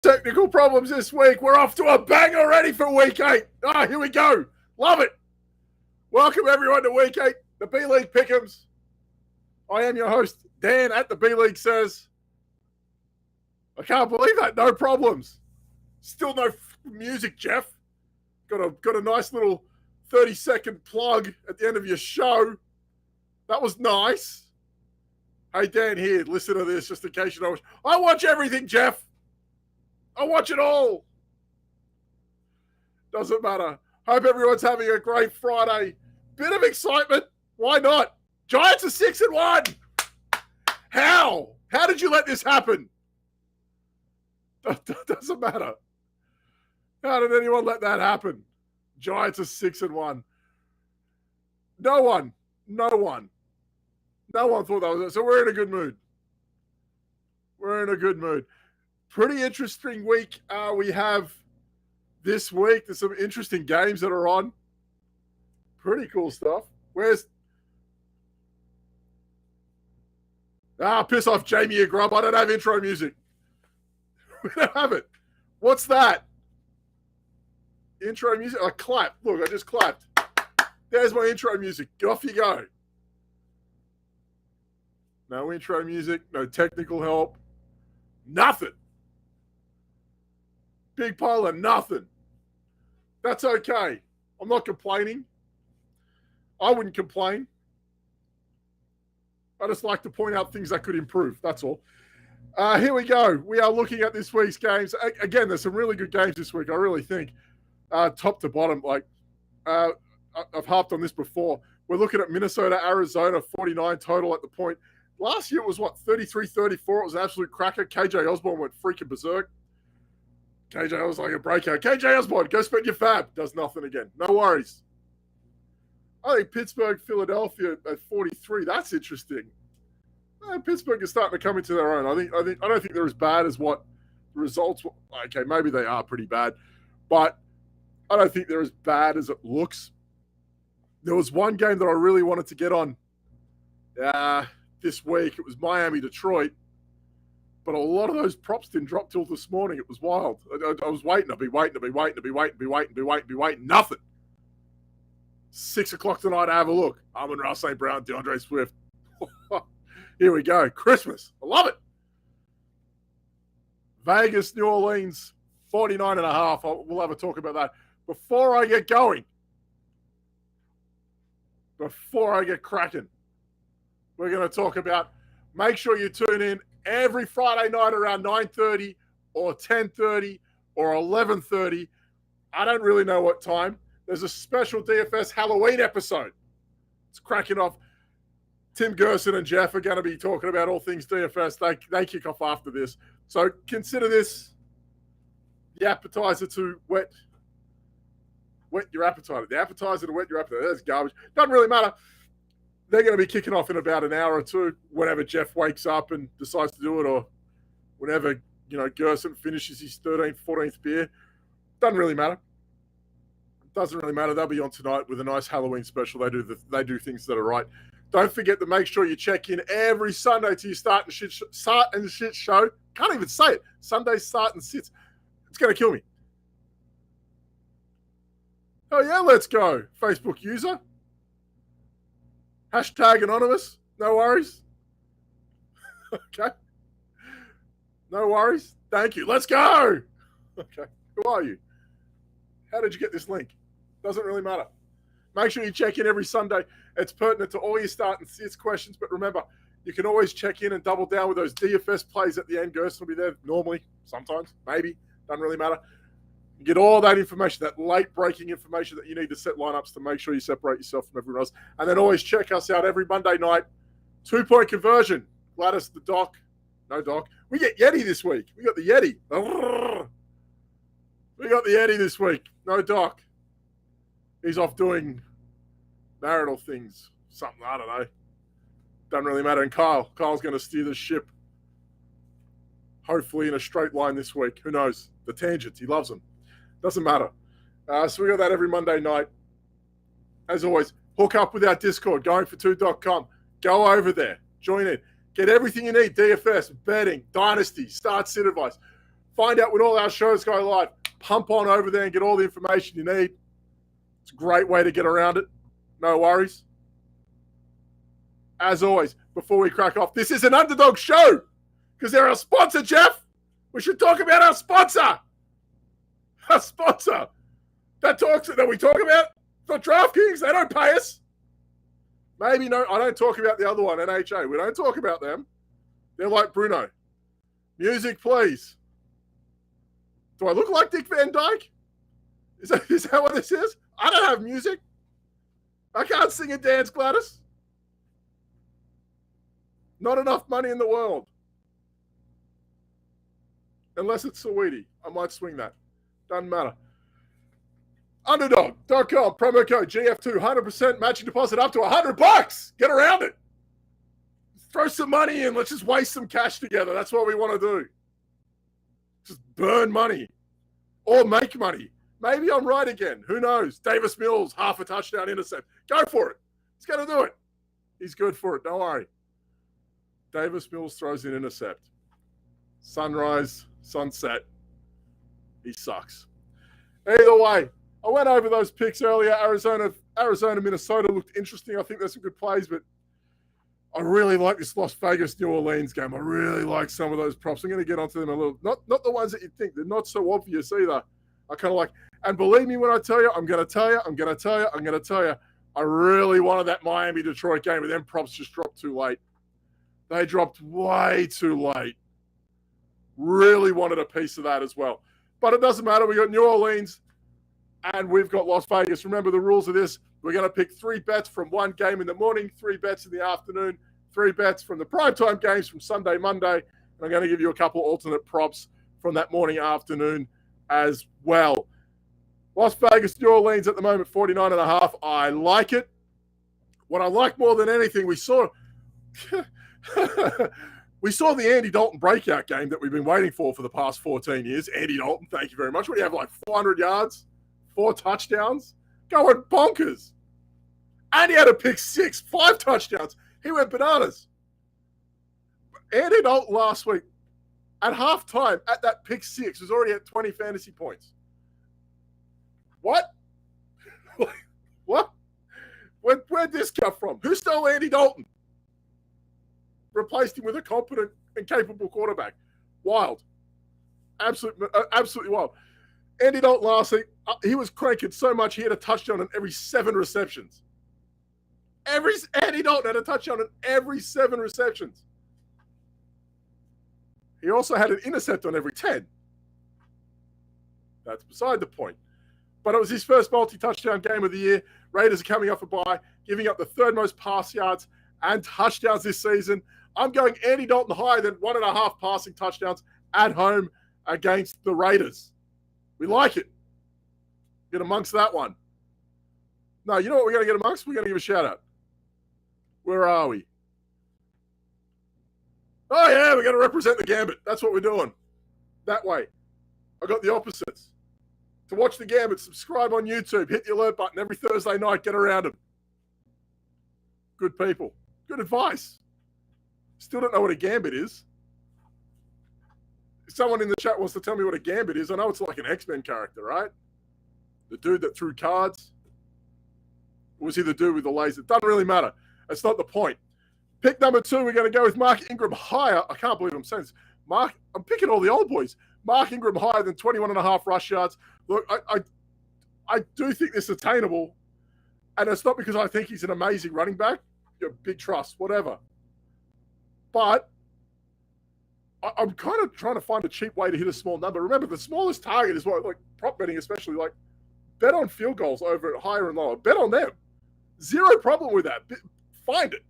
Technical problems this week. We're off to a bang already for week 8. Here we go. Love it. Welcome everyone to week 8, the B-League Pick'ems. I am your host, Dan at the B-League Says. I can't believe that. No problems. Still no music, Jeff. Got a nice little 30-second plug at the end of your show. That was nice. Hey, Dan here. Listen to this just in case you know. I watch everything, Jeff. I watch it all. Doesn't matter. Hope everyone's having a great Friday. Bit of excitement. Why not? Giants are 6-1. How? How did you let this happen? Doesn't matter. How did anyone let that happen? Giants are 6-1. No one thought that was it. So we're in a good mood. Pretty interesting week we have this week. There's some interesting games that are on. Pretty cool stuff. Piss off, Jamie, you grub. I don't have intro music. We don't have it. What's that? Intro music? I clapped. Look, I just clapped. There's my intro music. Off you go. No intro music. No technical help. Nothing. Big pile of nothing. That's okay. I'm not complaining. I wouldn't complain. I just like to point out things that could improve. That's all. Here we go. We are looking at this week's games. Again, there's some really good games this week, I really think. Top to bottom. I've harped on this before. We're looking at Minnesota, Arizona, 49 total at the point. Last year it was, 33-34. It was an absolute cracker. KJ Osborne went freaking berserk. KJ was like a breakout. KJ Osborne, go spend your fab. Does nothing again. No worries. I think Pittsburgh, Philadelphia at 43. That's interesting. Pittsburgh is starting to come into their own. I don't think they're as bad as what the results were. Okay, maybe they are pretty bad, but I don't think they're as bad as it looks. There was one game that I really wanted to get on this week. It was Miami, Detroit. But a lot of those props didn't drop till this morning. It was wild. I was waiting. I'd be waiting. Nothing. 6 o'clock tonight, I have a look. Amon-Ra St. Brown, DeAndre Swift. Here we go. Christmas. I love it. Vegas, New Orleans, 49.5. We'll have a talk about that. Before I get going, before I get cracking, we're going to talk about, make sure you tune in every Friday night around 9:30 or 10:30 or 11:30. I don't really know what time. There's a special DFS Halloween episode. It's cracking off. Tim Gerson and Jeff are going to be talking about all things DFS. They kick off after this. So consider this the appetizer to whet your appetite. The appetizer to whet your appetite. That's garbage. Doesn't really matter. They're going to be kicking off in about an hour or two, whenever Jeff wakes up and decides to do it, or whenever, Gerson finishes his 13th, 14th beer. Doesn't really matter. They'll be on tonight with a nice Halloween special. They do things that are right. Don't forget to make sure you check in every Sunday to your start and shit show. Can't even say it. Sunday start and sits. It's going to kill me. Oh yeah, let's go. Facebook user. Hashtag anonymous. No worries. Okay. No worries. Thank you. Let's go. Okay. Who are you? How did you get this link? Doesn't really matter. Make sure you check in every Sunday. It's pertinent to all your start and sits questions, but remember, you can always check in and double down with those DFS plays at the end. Gerson will be there normally, sometimes, maybe. Doesn't really matter. You get all that information, that late-breaking information that you need to set lineups to make sure you separate yourself from everyone else. And then always check us out every Monday night. 2-point conversion. Gladys, the doc. No doc. We get Yeti this week. We got the Yeti. We got the Yeti this week. No doc. He's off doing marital things. Something, I don't know. Doesn't really matter. And Kyle's going to steer the ship. Hopefully in a straight line this week. Who knows? The tangents. He loves them. Doesn't matter. So we got that every Monday night. As always, hook up with our Discord, goingfor2.com. Go over there. Join in. Get everything you need. DFS, betting, dynasty, start, sit advice. Find out when all our shows go live. Pump on over there and get all the information you need. It's a great way to get around it. No worries. As always, before we crack off, this is an Underdog show because they're our sponsor, Jeff. We should talk about our sponsor. Our sponsor. That we talk about. It's not DraftKings. They don't pay us. Maybe no, I don't talk about the other one, NHA. We don't talk about them. They're like Bruno. Music, please. Do I look like Dick Van Dyke? Is that what this is? I don't have music. I can't sing and dance, Gladys. Not enough money in the world. Unless it's Saweetie. I might swing that. Doesn't matter. Underdog.com, promo code GF2, 100% matching deposit up to $100. Get around it. Throw some money in. Let's just waste some cash together. That's what we want to do. Just burn money or make money. Maybe I'm right again. Who knows? Davis Mills, half a touchdown intercept. Go for it. He's going to do it. He's good for it. Don't worry. Davis Mills throws an intercept. Sunrise, sunset. He sucks. Either way, I went over those picks earlier. Arizona, Minnesota looked interesting. I think there's some good plays, but I really like this Las Vegas, New Orleans game. I really like some of those props. I'm going to get onto them a little. Not the ones that you think. They're not so obvious either. I kind of like, and believe me when I tell you, I'm going to tell you, I really wanted that Miami-Detroit game, but then props just dropped too late. They dropped way too late. Really wanted a piece of that as well. But it doesn't matter. We got New Orleans and we've got Las Vegas. Remember the rules of this. We're going to pick 3 bets from one game in the morning, 3 bets in the afternoon, 3 bets from the primetime games from Sunday, Monday. And I'm going to give you a couple alternate props from that morning, afternoon as well. Las Vegas, New Orleans at the moment, 49.5. I like it. What I like more than anything, we saw the Andy Dalton breakout game that we've been waiting for the past 14 years. Andy Dalton, thank you very much. What do you have, like 400 yards, 4 touchdowns? Going bonkers. And he had a pick 6, 5 touchdowns. He went bananas. Andy Dalton last week, at halftime, at that pick 6, was already at 20 fantasy points. What? What? Where'd this come from? Who stole Andy Dalton? Replaced him with a competent and capable quarterback. Wild. Absolutely wild. Andy Dalton last week, he was cranking so much he had a touchdown on every 7 receptions. Andy Dalton had a touchdown on every 7 receptions. He also had an intercept on every 10. That's beside the point. But it was his first multi-touchdown game of the year. Raiders are coming off a bye, giving up the 3rd most pass yards and touchdowns this season. I'm going Andy Dalton higher than 1.5 passing touchdowns at home against the Raiders. We like it. Get amongst that one. No, you know what we're going to get amongst? We're going to give a shout out. Where are we? Oh, yeah, we're going to represent the Gambit. That's what we're doing. That way. I got the opposites. To watch the Gambit, subscribe on YouTube. Hit the alert button every Thursday night. Get around them. Good people. Good advice. Still don't know what a Gambit is. If someone in the chat wants to tell me what a Gambit is, I know it's like an X-Men character, right? The dude that threw cards. Or was he the dude with the laser? It doesn't really matter. That's not the point. Pick number 2, we're going to go with Mark Ingram higher. I can't believe I'm saying this. I'm picking all the old boys. Mark Ingram higher than 21.5 rush yards. Look, I do think this is attainable. And it's not because I think he's an amazing running back. You're big trust, whatever. But I'm kind of trying to find a cheap way to hit a small number. Remember, the smallest target is what, like prop betting especially, like bet on field goals over higher and lower. Bet on them. Zero problem with that. Find it.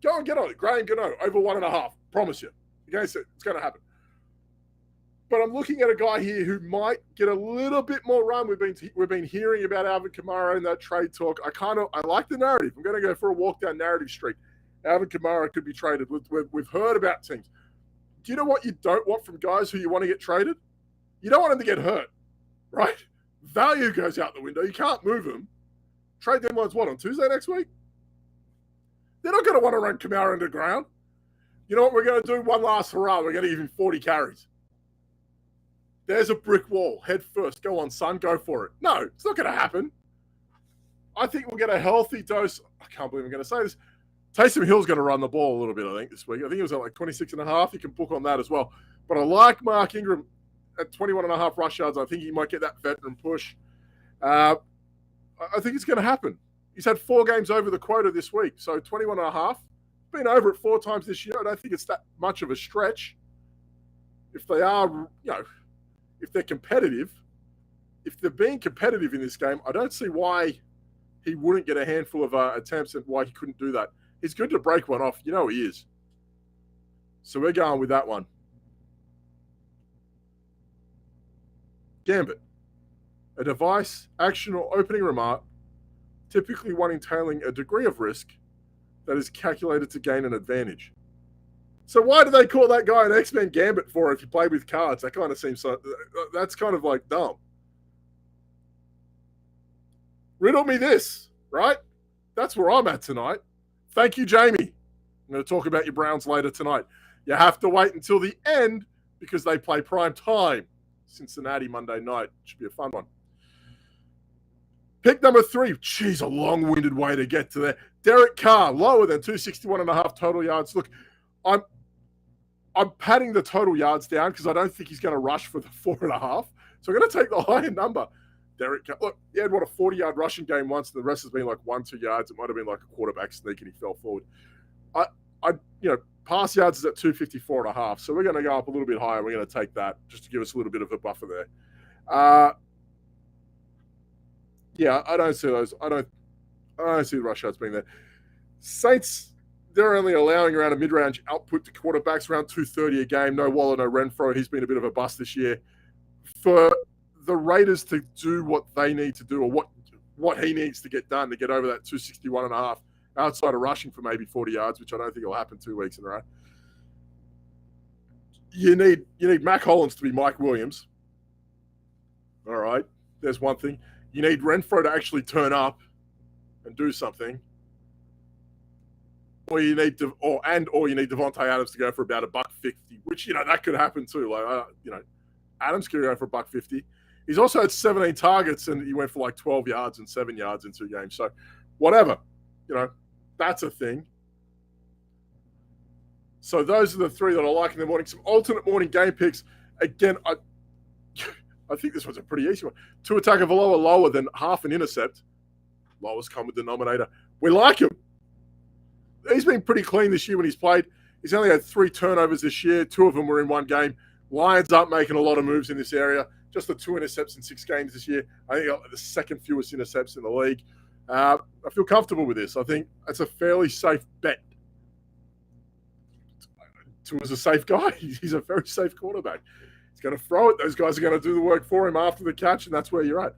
Go and get on it. Graham Gano, over 1.5. Promise you. Against it. It's going to happen. But I'm looking at a guy here who might get a little bit more run. We've been hearing about Alvin Kamara in that trade talk. I like the narrative. I'm going to go for a walk down narrative street. Alvin Kamara could be traded. We've heard about teams. Do you know what you don't want from guys who you want to get traded? You don't want them to get hurt, right? Value goes out the window. You can't move them. Trade deadline's what, on Tuesday next week? They're not going to want to run Kamara into the ground. You know what we're going to do? One last hurrah. We're going to give him 40 carries. there's a brick wall. Head first. Go on, son. Go for it. No, it's not going to happen. I think we'll get a healthy dose. I can't believe I'm going to say this. Taysom Hill's going to run the ball a little bit, I think, this week. I think it was at like 26.5. You can book on that as well. But I like Mark Ingram at 21.5 rush yards. I think he might get that veteran push. I think it's going to happen. He's had 4 games over the quota this week. So 21.5. Been over it 4 times this year. I don't think it's that much of a stretch. If they are, if they're competitive, if they're being competitive in this game, I don't see why he wouldn't get a handful of attempts and why he couldn't do that. He's good to break one off. You know he is. So we're going with that one. Gambit. A device, action, or opening remark, typically one entailing a degree of risk that is calculated to gain an advantage. So why do they call that guy an X-Men Gambit for if you play with cards? That kind of seems so... That's kind of like dumb. Riddle me this, right? That's where I'm at tonight. Thank you, Jamie. I'm going to talk about your Browns later tonight. You have to wait until the end because they play prime time. Cincinnati Monday night. Should be a fun one. Pick number 3. Jeez, a long-winded way to get to there. Derek Carr, lower than 261.5 total yards. Look, I'm padding the total yards down because I don't think he's going to rush for the 4.5. So I'm going to take the higher number. Derek Carr, look, he had, a 40-yard rushing game once, and the rest has been like 1-2 yards. It might have been like a quarterback sneak, and he fell forward. Pass yards is at 254.5, so we're going to go up a little bit higher. We're going to take that just to give us a little bit of a buffer there. I don't see those. I don't see the rush yards being there. Saints, they're only allowing around a mid-range output to quarterbacks, around 230 a game. No Waller, no Renfro. He's been a bit of a bust this year. For the Raiders to do what they need to do, or what he needs to get done to get over that 261.5 outside of rushing for maybe 40 yards, which I don't think will happen 2 weeks in a row. You need Mac Hollins to be Mike Williams. All right, there's one thing. You need Renfro to actually turn up and do something. Or you need Devontae Adams to go for about $150, which that could happen too. Adams could go for $150. He's also had 17 targets and he went for like 12 yards and 7 yards in 2 games. So whatever, that's a thing. So those are the 3 that I like in the morning. Some alternate morning game picks. Again, I think this one's a pretty easy one. Tua Tagovailoa lower than half an intercept. Lowest common denominator. We like him. He's been pretty clean this year when he's played. He's only had 3 turnovers this year. 2 of them were in 1 game. Lions aren't making a lot of moves in this area. Just the 2 intercepts in 6 games this year. I think the second fewest intercepts in the league. I feel comfortable with this. I think it's a fairly safe bet. Tua's a safe guy. He's a very safe quarterback. He's going to throw it. Those guys are going to do the work for him after the catch, and that's where you're at.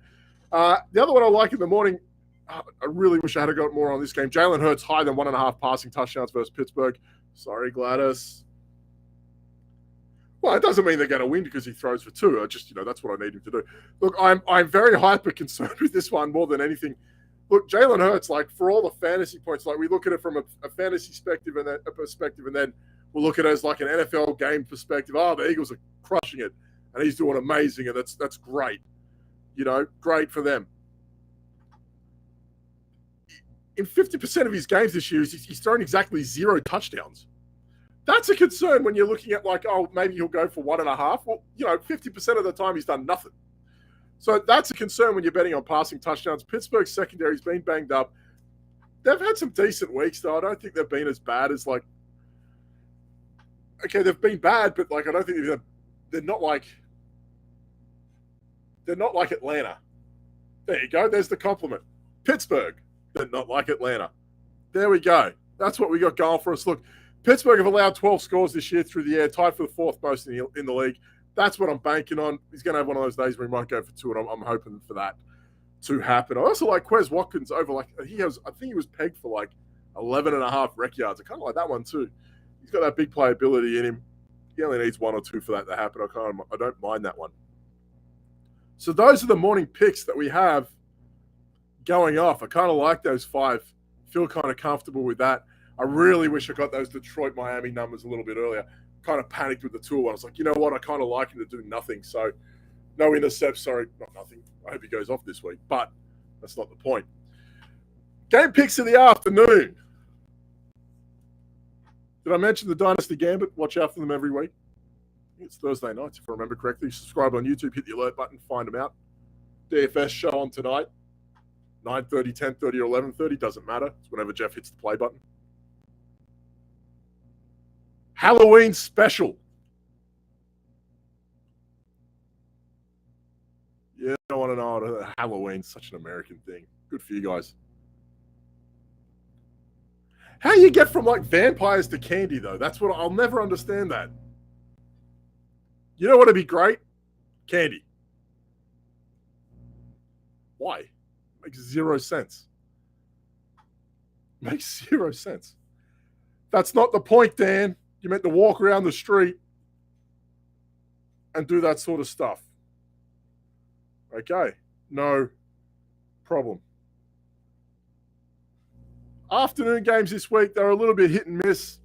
The other one I like in the morning, I really wish I had got more on this game. Jalen Hurts higher than 1.5 passing touchdowns versus Pittsburgh. Sorry, Gladys. Well, it doesn't mean they're going to win because he throws for 2. That's what I need him to do. Look, I'm very hyper concerned with this one more than anything. Look, Jalen Hurts, for all the fantasy points, we look at it from a fantasy perspective and then we'll look at it as like an NFL game perspective. Oh, the Eagles are crushing it, and he's doing amazing, and that's great. Great for them. In 50% of his games this year, he's thrown exactly 0 touchdowns. That's a concern when you're looking at maybe he'll go for 1.5. Well, 50% of the time he's done nothing. So that's a concern when you're betting on passing touchdowns. Pittsburgh's secondary's been banged up. They've had some decent weeks, though. I don't think they've been as bad as okay, they've been bad, but I don't think they're not like Atlanta. There you go. There's the compliment. Pittsburgh, they're not like Atlanta. There we go. That's what we got going for us. Look, Pittsburgh have allowed 12 scores this year through the air, tied for the 4th most in the league. That's what I'm banking on. He's going to have one of those days where he might go for 2, and I'm hoping for that to happen. I also like Quez Watkins over I think he was pegged for 11.5 rec yards. I kind of like that one too. He's got that big playability in him. He only needs 1 or 2 for that to happen. I don't mind that one. So those are the morning picks that we have going off. I kind of like those 5. Feel kind of comfortable with that. I really wish I got those Detroit-Miami numbers a little bit earlier. Kind of panicked with the 2. I was like, you know what? I kind of like him to do nothing. So No intercepts, sorry, not nothing. I hope he goes off this week, but that's not the point. Game picks in the afternoon. Did I mention the Dynasty Gambit? Watch out for them every week. It's Thursday nights, if I remember correctly. Subscribe on YouTube, hit the alert button, find them out. DFS show on tonight. 9:30, 10:30, or 11:30, doesn't matter. It's whenever Jeff hits the play button. Halloween special. Yeah, I don't want to know. Halloween's such an American thing. Good for you guys. How you get from like vampires to candy, though? That's what I'll never understand that. You know what would be great? Candy. Why? Makes zero sense. Makes zero sense. That's not the point, Dan. You meant to walk around the street and do that sort of stuff. Okay, no problem. Afternoon games this week, they're a little bit hit and miss.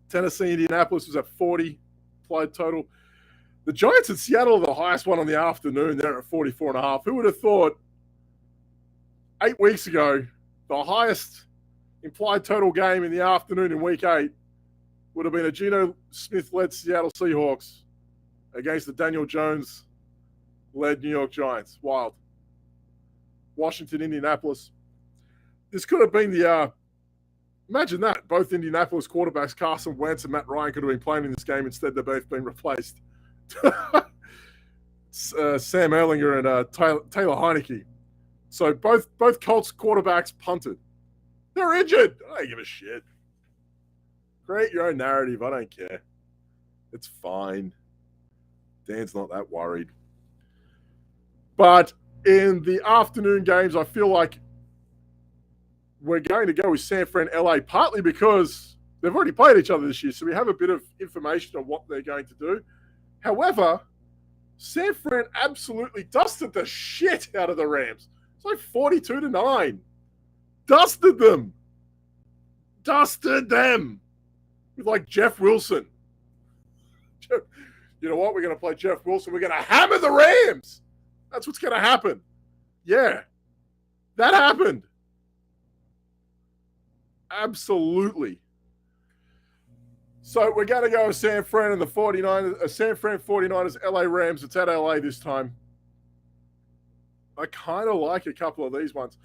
Tennessee, Indianapolis was at 40 applied total. The Giants and Seattle are the highest one on the afternoon. They're at 44.5. Who would have thought 8 weeks ago, the highest implied total game in the afternoon in week 8 would have been a Geno Smith-led Seattle Seahawks against the Daniel Jones-led New York Giants. Wild. Washington, Indianapolis. This could have been the imagine that. Both Indianapolis quarterbacks, Carson Wentz and Matt Ryan, could have been playing in this game. Instead, they've both been replaced. Sam Erlinger and Taylor Heineke. So both Colts quarterbacks punted. They're injured. I don't give a shit. Create your own narrative. I don't care. It's fine. Dan's not that worried. But in the afternoon games, I feel like we're going to go with San Fran LA, partly because they've already played each other this year, so we have a bit of information on what they're going to do. However, San Fran absolutely dusted the shit out of the Rams. It's like 42-9. Dusted them. Dusted them. With like Jeff Wilson. You know what? We're going to play Jeff Wilson. We're going to hammer the Rams. That's what's going to happen. Yeah. That happened. Absolutely. So we're going to go with San Fran and the 49ers. San Fran 49ers, LA Rams. It's at LA this time. I kind of like a couple of these ones.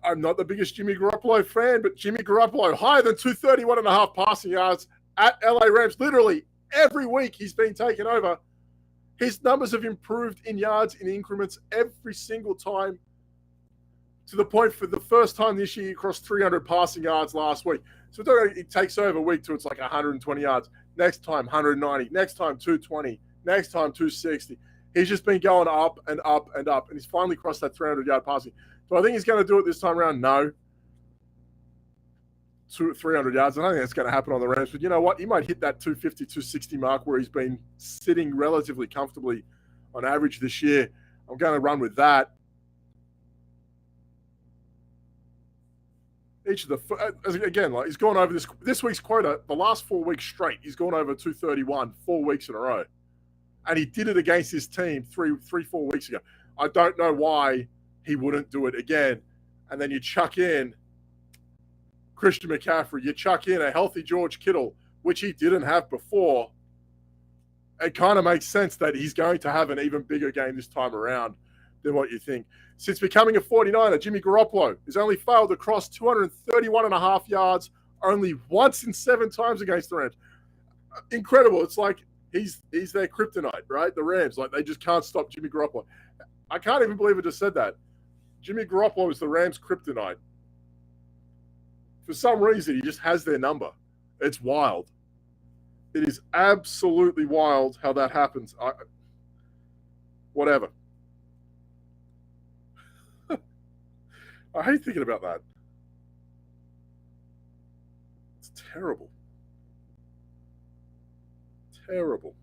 I'm not the biggest Jimmy Garoppolo fan, but Jimmy Garoppolo, higher than 231.5 passing yards at LA Rams. Literally every week he's been taken over. His numbers have improved in yards in increments every single time, to the point for the first time this year he crossed 300 passing yards last week. So it takes over week 2, it's like 120 yards. Next time, 190. Next time, 220. Next time, 260. He's just been going up and up and up, and he's finally crossed that 300-yard passing. Do I think he's going to do it this time around? No. 300 yards. I don't think that's going to happen on the Rams. But you know what? He might hit that 250, 260 mark where he's been sitting relatively comfortably on average this year. I'm going to run with that. Each of the, again, like he's gone over this week's quota, the last 4 weeks straight, he's gone over 231 4 weeks in a row. And he did it against his team 4 weeks ago. I don't know why he wouldn't do it again. And then you chuck in Christian McCaffrey, you chuck in a healthy George Kittle, which he didn't have before. It kind of makes sense that he's going to have an even bigger game this time around than what you think. Since becoming a 49er, Jimmy Garoppolo has only failed to cross 231.5 yards only once in 7 times against the Rams. Incredible. It's like he's their kryptonite, right? The Rams, like they just can't stop Jimmy Garoppolo. I can't even believe I just said that. Jimmy Garoppolo is the Rams' kryptonite. For some reason, he just has their number. It's wild. It is absolutely wild how that happens. Whatever. I hate thinking about that. It's terrible. Terrible.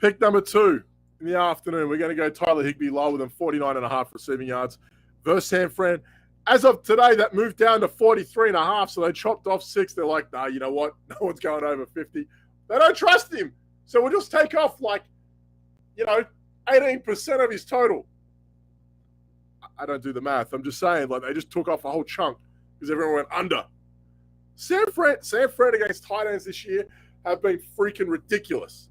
Pick number 2 in the afternoon. We're going to go Tyler Higbee lower than 49.5 receiving yards versus San Fran. As of today, that moved down to 43.5, so they chopped off 6. They're like, nah, you know what? No one's going over 50. They don't trust him. So we'll just take off 18% of his total. I don't do the math. I'm just saying, they just took off a whole chunk because everyone went under. San Fran against tight ends this year have been freaking ridiculous.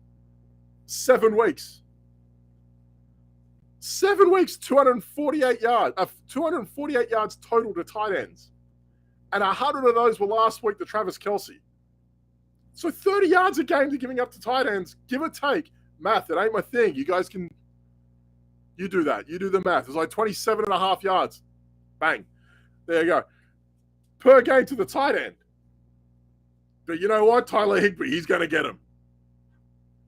7 weeks. 7 weeks, 248 yards. 248 yards total to tight ends. And 100 of those were last week to Travis Kelce. So 30 yards a game they're giving up to tight ends, give or take. Math, it ain't my thing. You guys can, you do that. You do the math. It's like 27.5 yards. Bang. There you go. Per game to the tight end. But you know what? Tyler Higbee, he's going to get him.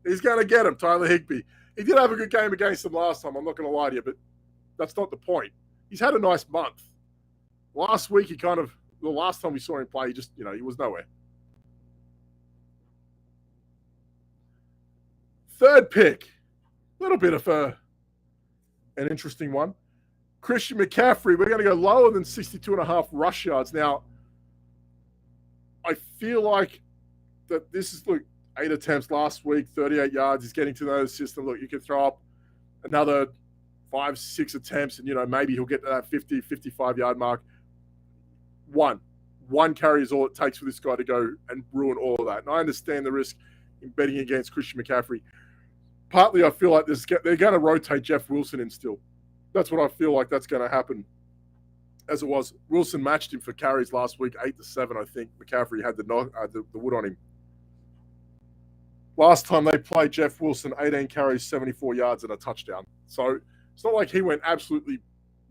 He's going to get him, Tyler Higbee. He did have a good game against them last time. I'm not going to lie to you, but that's not the point. He's had a nice month. Last week, the last time we saw him play, he was nowhere. Third pick, a little bit of an interesting one. Christian McCaffrey, we're going to go lower than 62.5 rush yards. Now, I feel like that this is, 8 attempts last week, 38 yards. He's getting to know the system. Look, you can throw up another 5, 6 attempts, and, maybe he'll get to that 50, 55-yard mark. One carry is all it takes for this guy to go and ruin all of that. And I understand the risk in betting against Christian McCaffrey. Partly, I feel like they're going to rotate Jeff Wilson in still. That's what I feel like that's going to happen. As it was, Wilson matched him for carries last week, 8-7, I think. McCaffrey had the wood on him. Last time they played Jeff Wilson, 18 carries, 74 yards, and a touchdown. So it's not like he went absolutely,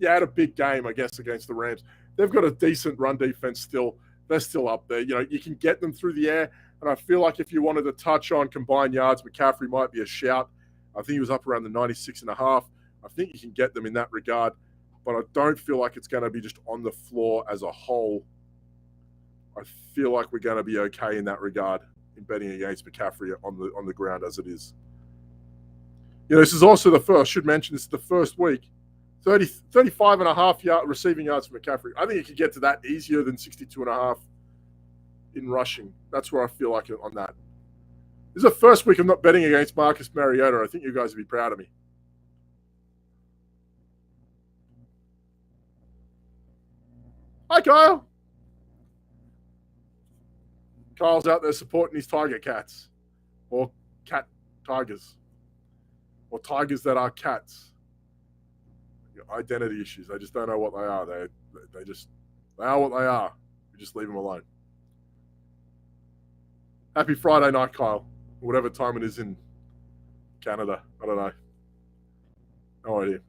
had a big game, I guess, against the Rams. They've got a decent run defense still. They're still up there. You can get them through the air, and I feel like if you wanted to touch on combined yards, McCaffrey might be a shout. I think he was up around the 96.5. I think you can get them in that regard, but I don't feel like it's going to be just on the floor as a whole. I feel like we're going to be okay in that regard in betting against McCaffrey on the ground as it is. This is also the first, should mention, this is the first week. 35.5 receiving yards for McCaffrey. I think you could get to that easier than 62.5 in rushing. That's where I feel like on that. This is the first week I'm not betting against Marcus Mariota. I think you guys would be proud of me. Hi, Kyle. Kyle's out there supporting his Tiger Cats. Or cat tigers. Or tigers that are cats. Identity issues. They just don't know what they are. They are what they are. We just leave them alone. Happy Friday night, Kyle. Whatever time it is in Canada. I don't know. No idea.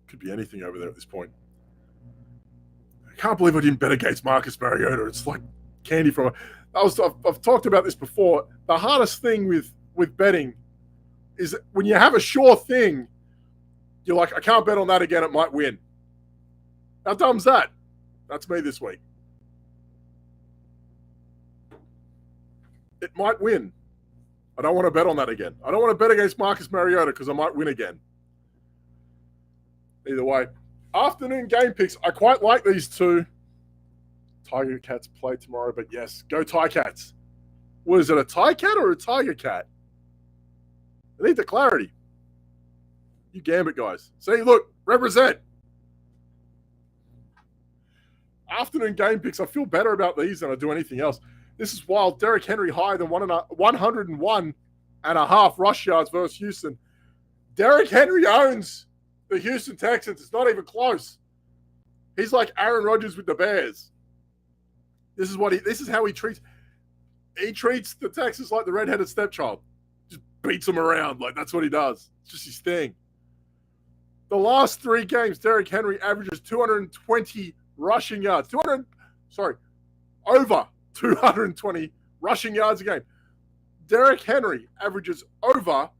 Could be anything over there at this point. I can't believe I didn't bet against Marcus Mariota. It's like candy from I've talked about this before. The hardest thing with betting is when you have a sure thing, you're like, I can't bet on that again. It might win. How dumb's that? That's me this week. It might win. I don't want to bet on that again. I don't want to bet against Marcus Mariota because I might win again. Either way. Afternoon game picks. I quite like these two. Tiger Cats play tomorrow, but yes, go Ticats. Was it a Tie Cat or a Tiger Cat? I need the clarity. You Gambit guys. See, look, represent. Afternoon game picks. I feel better about these than I do anything else. This is wild. Derrick Henry higher than 101.5 rush yards versus Houston. Derrick Henry owns the Houston Texans. It's not even close. He's like Aaron Rodgers with the Bears. This is how he treats. He treats the Texans like the redheaded stepchild. Just beats them around. Like, that's what he does. It's just his thing. The last 3 games, Derrick Henry averages 220 rushing yards. Over 220 rushing yards a game. Derrick Henry averages over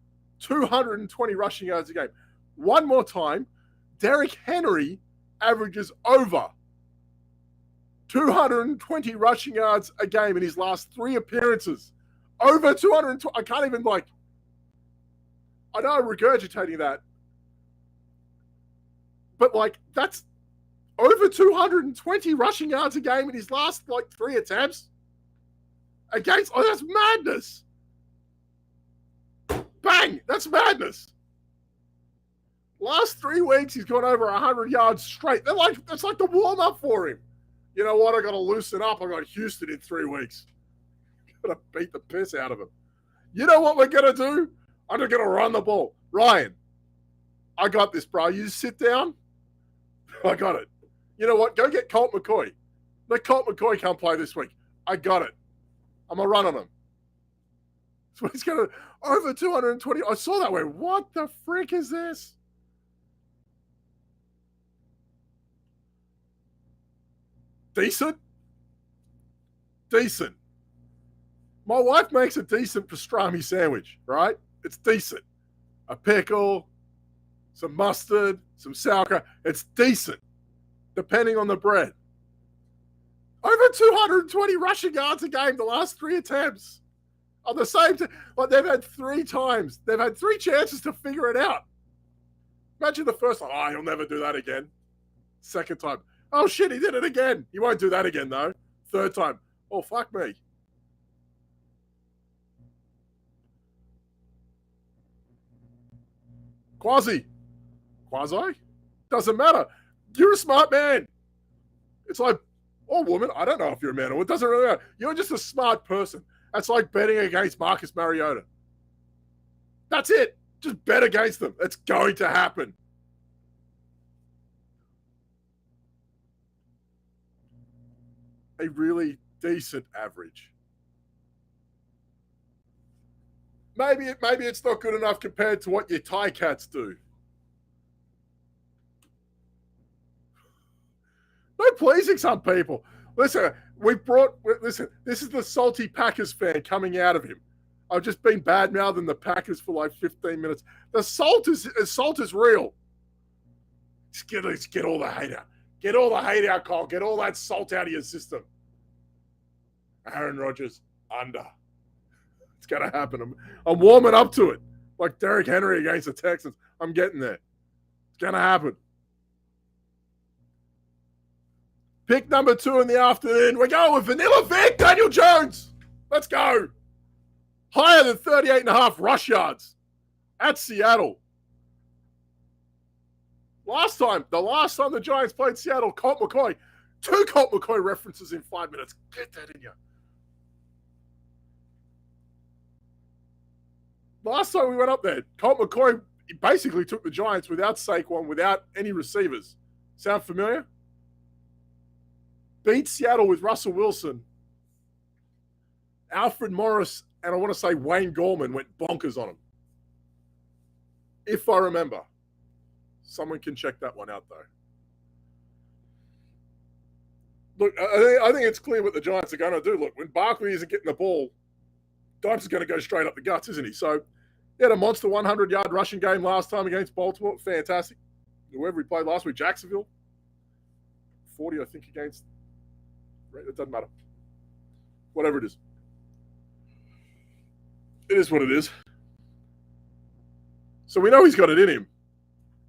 220 rushing yards a game. One more time, Derrick Henry averages over 220 rushing yards a game in his last 3 appearances. Over 220. I can't even I know I'm regurgitating that. But that's over 220 rushing yards a game in his last, 3 attempts. That's madness. Bang! That's madness. Last 3 weeks, he's gone over 100 yards straight. That's like the warm-up for him. You know what? I got to loosen up. I got Houston in 3 weeks. Got to beat the piss out of him. You know what we're going to do? I'm going to run the ball. Ryan, I got this, bro. You just sit down. I got it. You know what? Go get Colt McCoy. Let Colt McCoy come play this week. I got it. I'm going to run on him. So he's going to over 220. I saw that. Went, what the frick is this? Decent. My wife makes a decent pastrami sandwich, right? It's decent. A pickle, some mustard, some sauerkraut. It's decent, depending on the bread. Over 220 rushing yards a game the last 3 attempts. On the same time, they've had 3 times. They've had 3 chances to figure it out. Imagine the first time, he'll never do that again. Second time, oh shit, he did it again. He won't do that again though. Third time, oh fuck me. Quasi? Doesn't matter. You're a smart man. It's like, or woman, I don't know if you're a man or it doesn't really matter. You're just a smart person. That's like betting against Marcus Mariota. That's it. Just bet against them. It's going to happen. A really decent average. Maybe it's not good enough compared to what your Thai cats do. No pleasing some people. Listen, this is the salty Packers fan coming out of him. I've just been bad-mouthing the Packers for 15 minutes. The salt is real. Let's get all the hate out. Get all the hate out, Cole. Get all that salt out of your system. Aaron Rodgers, under. It's going to happen. I'm warming up to it. Like Derrick Henry against the Texans. I'm getting there. It's going to happen. Pick number 2 in the afternoon. We're going with Vanilla Vic, Daniel Jones. Let's go. Higher than 38.5 rush yards at Seattle. The last time the Giants played Seattle, Colt McCoy. 2 Colt McCoy references in 5 minutes. Get that in you. Last time we went up there, Colt McCoy basically took the Giants without Saquon, without any receivers. Sound familiar? Beat Seattle with Russell Wilson. Alfred Morris, and I want to say Wayne Gorman went bonkers on him. If I remember. Someone can check that one out, though. Look, I think it's clear what the Giants are going to do. Look, when Barkley isn't getting the ball, Dobbs is going to go straight up the guts, isn't he? So he had a monster 100-yard rushing game last time against Baltimore. Fantastic. Whoever he played last week, Jacksonville. 40, I think, against. It doesn't matter. Whatever it is. It is what it is. So we know he's got it in him.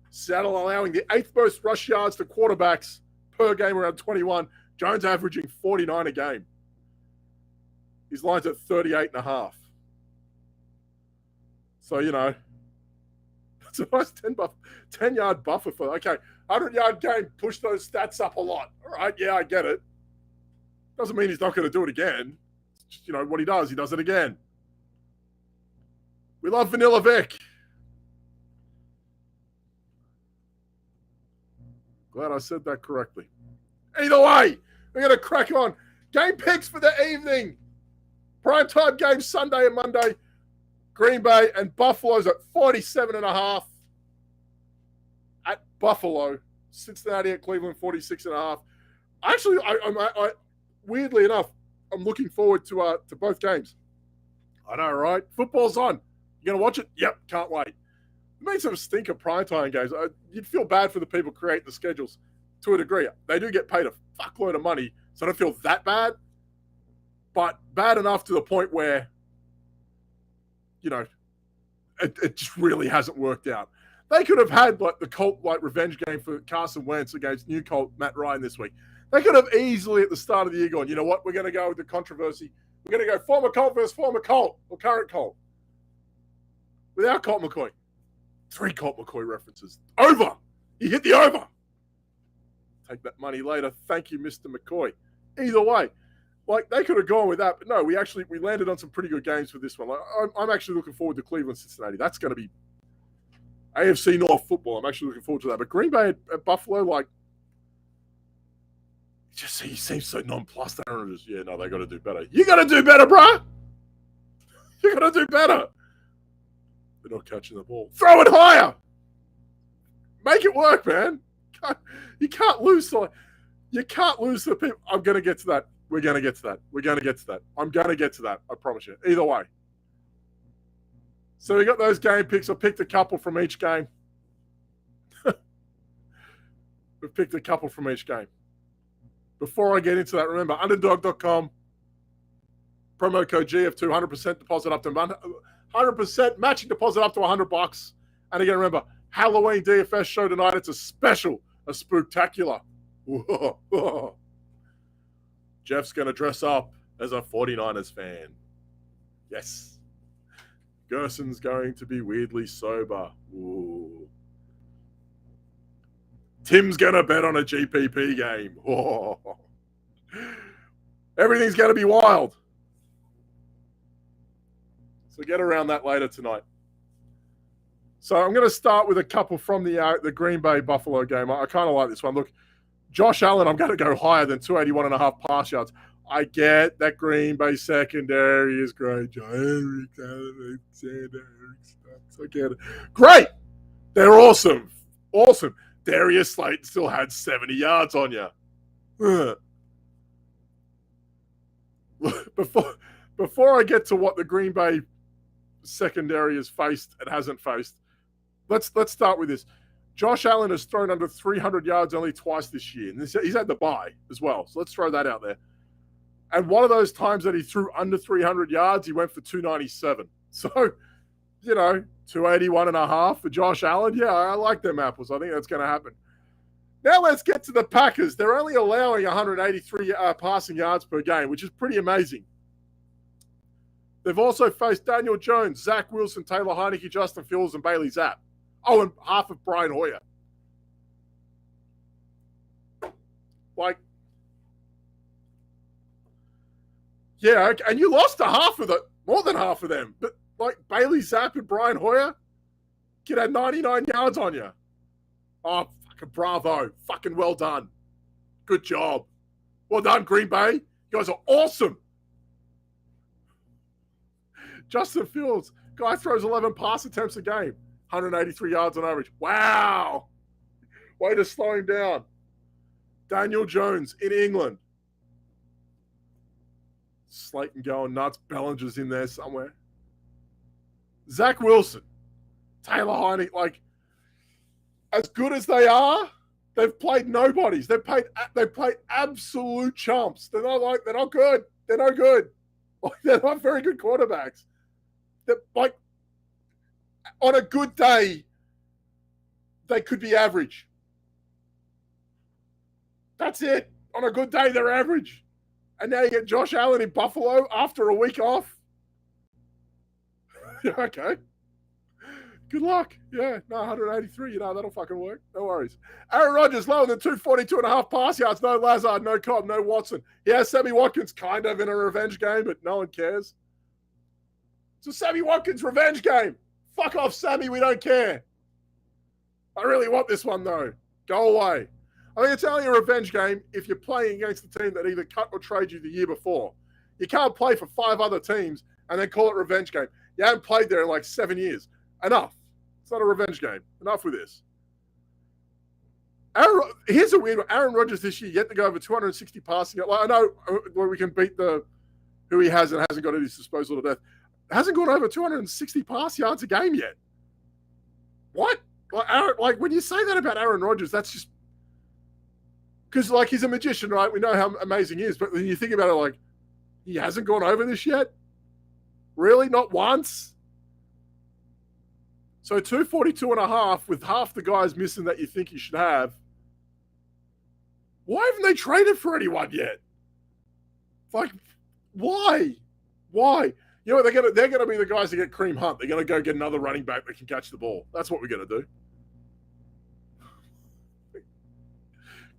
Seattle allowing the 8th most rush yards to quarterbacks per game, around 21. Jones averaging 49 a game. His line's at 38.5. So, it's a nice 10-yard buffer for, okay, 100-yard game, push those stats up a lot. All right, yeah, I get it. Doesn't mean he's not going to do it again. It's just, what he does it again. We love Vanilla Vic. Glad I said that correctly. Either way, we're going to crack on. Game picks for the evening. Primetime games Sunday and Monday. Green Bay and Buffalo's at 47.5. At Buffalo. Cincinnati at Cleveland, 46.5. Actually, I weirdly enough, I'm looking forward to both games. I know, right? Football's on. You going to watch it? Yep, can't wait. It makes some stinker primetime games. You'd feel bad for the people creating the schedules to a degree. They do get paid a fuckload of money, so I don't feel that bad. But bad enough to the point where, it just really hasn't worked out. They could have had like the Colt revenge game for Carson Wentz against new Colt Matt Ryan this week. They could have easily at the start of the year gone, you know what, we're going to go with the controversy. We're going to go former Colt versus former Colt or current Colt. Without Colt McCoy. 3 Colt McCoy references. Over. You hit the over. Take that money later. Thank you, Mr. McCoy. Either way, like they could have gone with that, but no, we landed on some pretty good games for this one. Like, I'm actually looking forward to Cleveland, Cincinnati. That's going to be AFC North football. I'm actually looking forward to that. But Green Bay at Buffalo, like, just he seems so nonplussed. Yeah, no, they got to do better. You got to do better, bro. You got to do better. They're not catching the ball. Throw it higher. Make it work, man. You can't lose. You can't lose the people. I'm going to get to that. We're going to get to that. We're going to get to that. I'm going to get to that. I promise you. Either way. So we got those game picks. I picked a couple from each game. We've picked a couple from each game. Before I get into that, remember, underdog.com, promo code GF2, 100% deposit up to 100% matching deposit up to $100. And again, remember, Halloween DFS show tonight. It's a special, a spooktacular. Jeff's going to dress up as a 49ers fan. Yes. Gerson's going to be weirdly sober. Ooh. Tim's going to bet on a GPP game. Oh. Everything's going to be wild. So get around that later tonight. So I'm going to start with a couple from the Green Bay Buffalo game. I kind of like this one. Look, Josh Allen, I'm going to go higher than 281.5 pass yards. I get that Green Bay secondary is great. I get it. Great. They're awesome. Awesome. Darius Slayton still had 70 yards on you. Before I get to what the Green Bay secondary has faced and hasn't faced, let's start with this. Josh Allen has thrown under 300 yards only twice this year. And he's had the bye as well. So let's throw that out there. And one of those times that he threw under 300 yards, he went for 297. So, 281.5 for Josh Allen. Yeah, I like them apples. I think that's going to happen. Now let's get to the Packers. They're only allowing 183 passing yards per game, which is pretty amazing. They've also faced Daniel Jones, Zach Wilson, Taylor Heineke, Justin Fields, and Bailey Zapp. Oh, and half of Brian Hoyer. Like, yeah, and you lost to half of it, more than half of them. But, like, Bailey Zapp and Brian Hoyer, kid had 99 yards on you. Oh, fucking bravo. Fucking well done. Good job. Well done, Green Bay. You guys are awesome. Justin Fields, guy throws 11 pass attempts a game. 183 yards on average. Wow. Way to slow him down. Daniel Jones in England. Slayton going nuts. Bellinger's in there somewhere. Zach Wilson. Taylor Heineke. Like, as good as they are, they've played nobodies. They've played absolute chumps. They're not good. They're no good. Like, they're not very good quarterbacks. They're, like, on a good day, they could be average. That's it. On a good day, they're average. And now you get Josh Allen in Buffalo after a week off. Okay. Good luck. Yeah, no, 183. That'll fucking work. No worries. Aaron Rodgers lower than 242.5 pass yards. No Lazard, no Cobb, no Watson. Yeah, Sammy Watkins kind of in a revenge game, but no one cares. It's a Sammy Watkins revenge game. Fuck off, Sammy. We don't care. I really want this one, though. Go away. I think it's only a revenge game if you're playing against the team that either cut or trade you the year before. You can't play for 5 other teams and then call it revenge game. You haven't played there in like 7 years. Enough. It's not a revenge game. Enough with this. Here's a weird one. Aaron Rodgers this year yet to go over 260 passing. Like, I know we can beat who he has and hasn't got at his disposal to death. Hasn't gone over 260 pass yards a game yet. What? Like when you say that about Aaron Rodgers, that's just because like he's a magician, right? We know how amazing he is, but when you think about it, like he hasn't gone over this yet. Really, not once. So 242.5 with half the guys missing that you think you should have. Why haven't they traded for anyone yet? Like, why? Why? You know, they're gonna be the guys that get Kareem Hunt. They're gonna go get another running back that can catch the ball. That's what we're gonna do.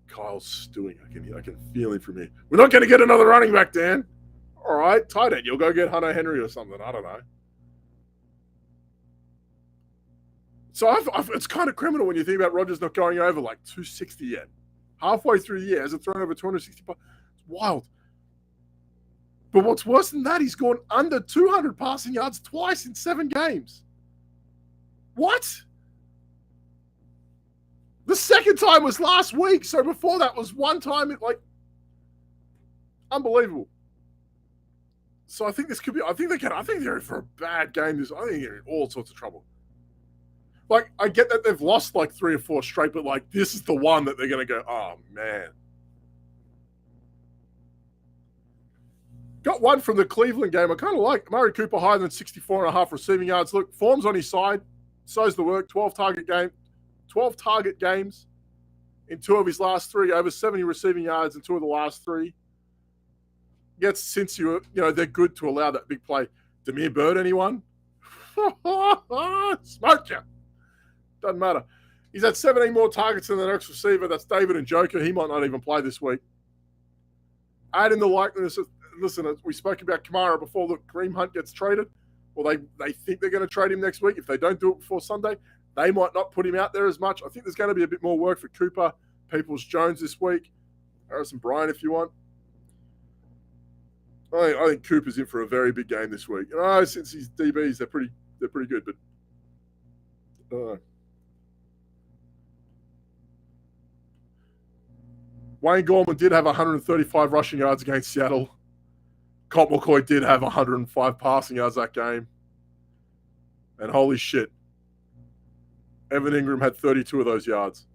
Kyle's stewing. I can feel him from here. We're not gonna get another running back, Dan. All right, tight end. You'll go get Hunter Henry or something. I don't know. So it's kind of criminal when you think about Rodgers not going over like 260 yet. Halfway through the year, hasn't thrown over 260. It's wild. But what's worse than that, he's gone under 200 passing yards twice in 7 games. What? The second time was last week. So before that was one time. Unbelievable. So I think this could be. I think they're in for a bad game. I think they're in all sorts of trouble. Like, I get that they've lost like 3 or 4 straight, but like this is the one that they're going to go, oh man. Got one from the Cleveland game. I kind of like Murray Cooper higher than 64.5 receiving yards. Look, form's on his side. So's the work. 12 target games in 2 of his last 3. Over 70 receiving yards in 2 of the last 3. Gets since they're good to allow that big play. Demir Bird, anyone? Smoked you. Doesn't matter. He's had 17 more targets than the next receiver. That's David and Joker. He might not even play this week. Add in the likeliness of, listen, we spoke about Kamara before. Look, Kareem Hunt gets traded. Well, they think they're going to trade him next week. If they don't do it before Sunday, they might not put him out there as much. I think there's going to be a bit more work for Cooper, Peoples-Jones this week. Harrison Bryant if you want. I think Cooper's in for a very big game this week. Since he's DBs, they're pretty good, but Wayne Gorman did have 135 rushing yards against Seattle. Colt McCoy did have 105 passing yards that game. And holy shit, Evan Ingram had 32 of those yards.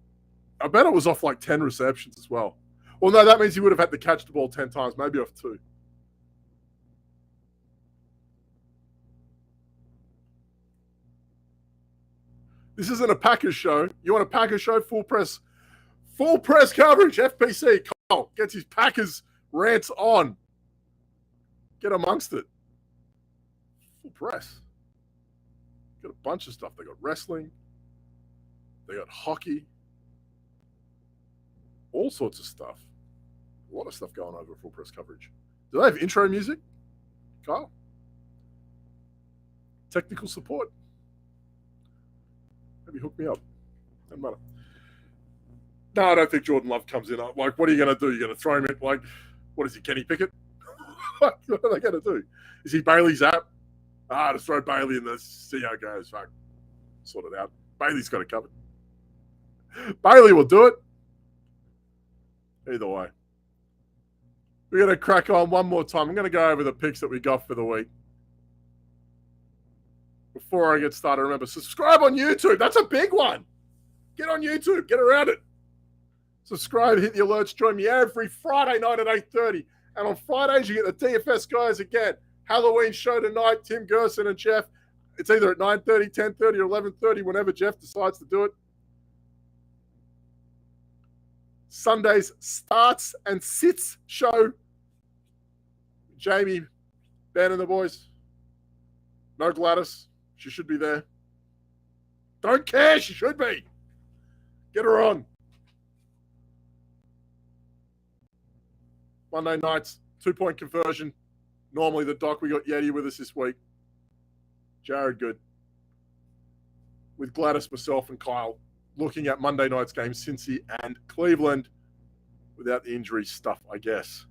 I bet it was off like 10 receptions as well. Well, no, that means he would have had to catch the ball 10 times, maybe off 2. This isn't a Packers show. You want a Packers show? Full press coverage. FPC. Kyle gets his Packers rants on. Get amongst it. Full press. Got a bunch of stuff. They got wrestling. They got hockey. All sorts of stuff. A lot of stuff going over full press coverage. Do they have intro music? Kyle? Technical support? Maybe hook me up. Doesn't matter. No, I don't think Jordan Love comes in. Like, what are you going to do? You're going to throw him in, like, what is he, Kenny Pickett? What are they going to do? Is he Bailey Zapp? Just throw Bailey in the see how it goes. Fuck. Sort it out. Bailey's got it covered. Bailey will do it. Either way. We're going to crack on one more time. I'm going to go over the picks that we got for the week. Before I get started, remember, subscribe on YouTube. That's a big one. Get on YouTube. Get around it. Subscribe, hit the alerts. Join me every Friday night at 8:30. And on Fridays, you get the DFS guys again. Halloween show tonight. Tim Gerson and Jeff. It's either at 9:30, 10:30, or 11:30, whenever Jeff decides to do it. Sundays, starts and sits show. Jamie, Ben and the boys. No Gladys. She should be there. Don't care. She should be. Get her on. Monday nights, 2-point conversion. Normally the doc, we got Yeti with us this week. Jared Good. With Gladys, myself, and Kyle looking at Monday night's game, Cincy and Cleveland, without the injury stuff, I guess.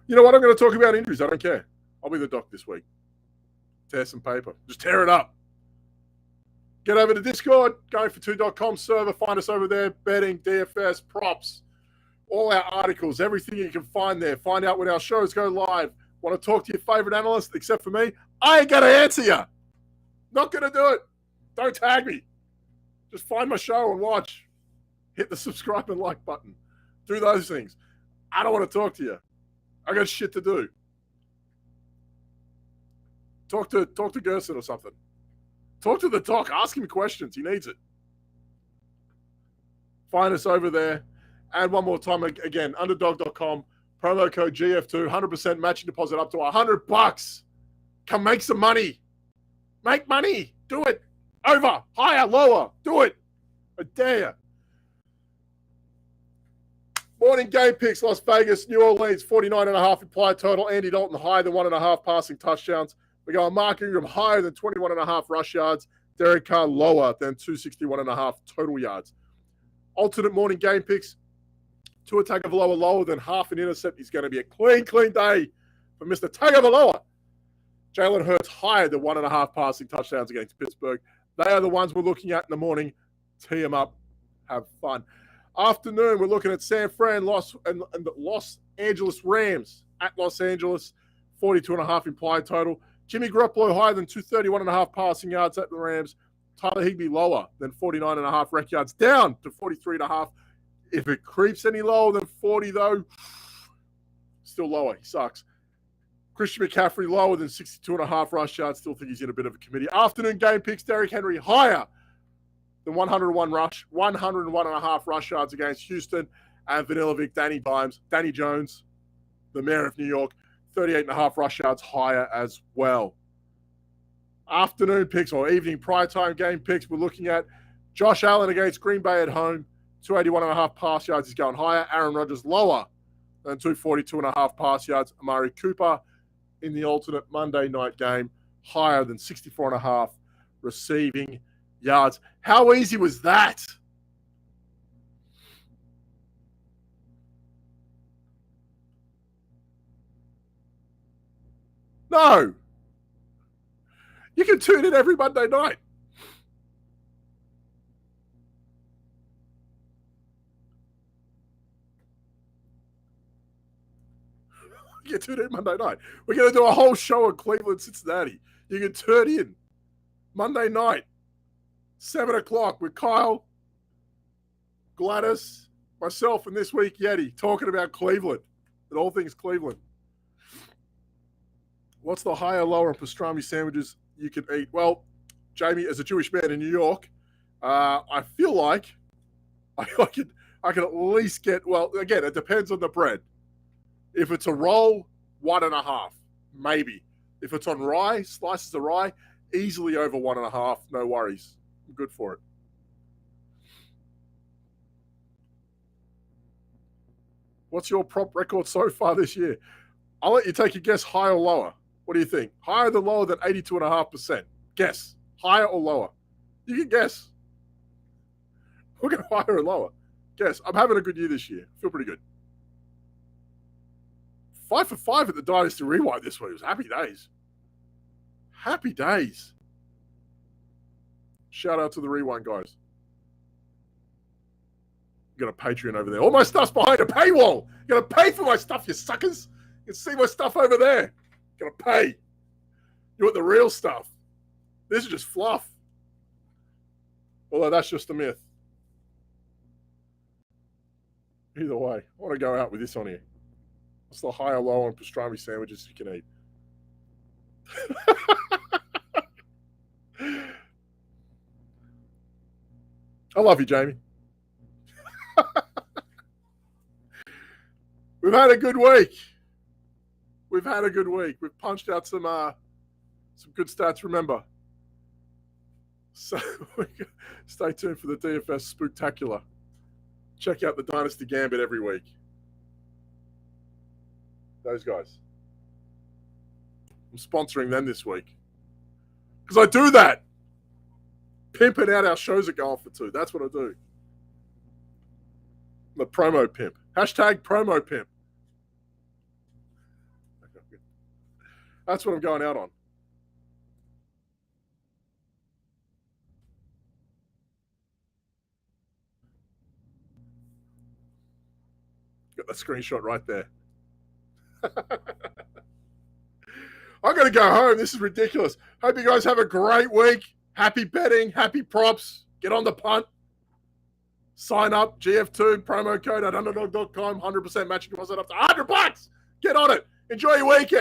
You know what? I'm going to talk about injuries. I don't care. I'll be the doc this week. Tear some paper. Just tear it up. Get over to Discord, goingfor2.com server. Find us over there, betting, DFS, props, all our articles, everything you can find there. Find out when our shows go live. Want to talk to your favorite analyst, except for me? I ain't going to answer you. Not going to do it. Don't tag me. Just find my show and watch. Hit the subscribe and like button. Do those things. I don't want to talk to you. I got shit to do. Talk to Gerson or something. Talk to the doc. Ask him questions. He needs it. Find us over there. And one more time, again, underdog.com, promo code GF2, 100% matching deposit up to $100. Come make some money. Make money. Do it. Over, higher, lower. Do it. I dare you. Morning game picks, Las Vegas, New Orleans, 49.5 implied total. Andy Dalton higher than 1.5 passing touchdowns. We're going Mark Ingram higher than 21.5 rush yards. Derek Carr lower than 261.5 total yards. Alternate morning game picks. Tua Tagovailoa lower than half an intercept. He's going to be a clean day for Mr. Tagovailoa. Jalen Hurts higher than 1.5 passing touchdowns against Pittsburgh. They are the ones we're looking at in the morning. Tee them up. Have fun. Afternoon, we're looking at San Fran and the Los Angeles Rams at Los Angeles, 42.5 implied total. Jimmy Garoppolo higher than 231.5 passing yards at the Rams. Tyler Higbee lower than 49.5 rec yards, down to 43.5. If it creeps any lower than 40, though, still lower. He sucks. Christian McCaffrey lower than 62.5 rush yards. Still think he's in a bit of a committee. Afternoon game picks, Derrick Henry higher than 101.5 rush yards against Houston. And Vanilla Vic, Danny Jones, the mayor of New York, 38.5 rush yards higher as well. Afternoon picks or evening primetime game picks, we're looking at Josh Allen against Green Bay at home, 281.5 pass yards. He's going higher. Aaron Rodgers lower than 242.5 pass yards. Amari Cooper in the alternate Monday night game, higher than 64.5 receiving yards. How easy was that? No. You can tune in every Monday night. You can tune in Monday night. We're going to do a whole show in Cleveland, Cincinnati. You can tune in Monday night, 7 o'clock with Kyle, Gladys, myself, and this week Yeti talking about Cleveland and all things Cleveland. What's the higher, lower, and pastrami sandwiches you can eat? Well, Jamie, as a Jewish man in New York, I feel like I can at least get, well, again, it depends on the bread. If it's a roll, 1.5, maybe. If it's on rye, slices of rye, easily over 1.5, no worries. I'm good for it. What's your prop record so far this year? I'll let you take a guess, higher or lower. What do you think? Higher than lower than 82.5%. Guess. Higher or lower? You can guess. We'll go higher or lower. Guess. I'm having a good year this year. Feel pretty good. 5 for 5 at the Dynasty Rewind this week. It was happy days. Happy days. Shout out to the Rewind guys. Got a Patreon over there. All my stuff's behind a paywall. You got to pay for my stuff, you suckers. You can see my stuff over there. Got to pay. You want the real stuff. This is just fluff. Although that's just a myth. Either way, I want to go out with this on here. What's the higher, low on pastrami sandwiches you can eat? I love you, Jamie. We've had a good week. We've punched out some good stats, remember. So stay tuned for the DFS Spooktacular. Check out the Dynasty Gambit every week. Those guys. I'm sponsoring them this week. Because I do that. Pimping out our shows at Golf for Two. That's what I do. I'm a promo pimp. Hashtag promo pimp. That's what I'm going out on. Got the screenshot right there. I'm going to go home. This is ridiculous. Hope you guys have a great week. Happy betting. Happy props. Get on the punt. Sign up. GF2 promo code at underdog.com. 100% matching deposit up to $100. Get on it. Enjoy your weekend.